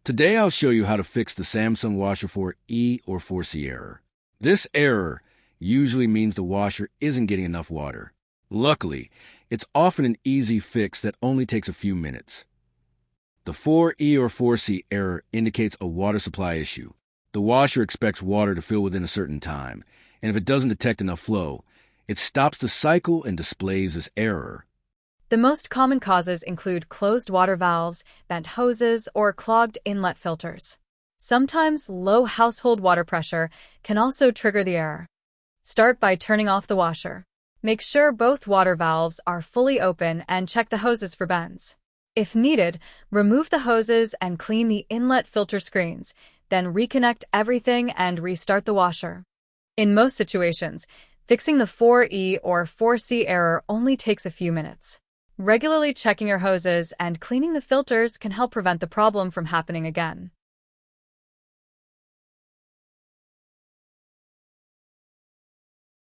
Today I'll show you how to fix the Samsung washer 4E or 4C error. This error usually means the washer isn't getting enough water. Luckily, it's often an easy fix that only takes a few minutes. The 4E or 4C error indicates a water supply issue. The washer expects water to fill within a certain time, and if it doesn't detect enough flow, it stops the cycle and displays this error. The most common causes include closed water valves, bent hoses, or clogged inlet filters. Sometimes low household water pressure can also trigger the error. Start by turning off the washer. Make sure both water valves are fully open and check the hoses for bends. If needed, remove the hoses and clean the inlet filter screens, then reconnect everything and restart the washer. In most situations, fixing the 4E or 4C error only takes a few minutes. Regularly checking your hoses and cleaning the filters can help prevent the problem from happening again.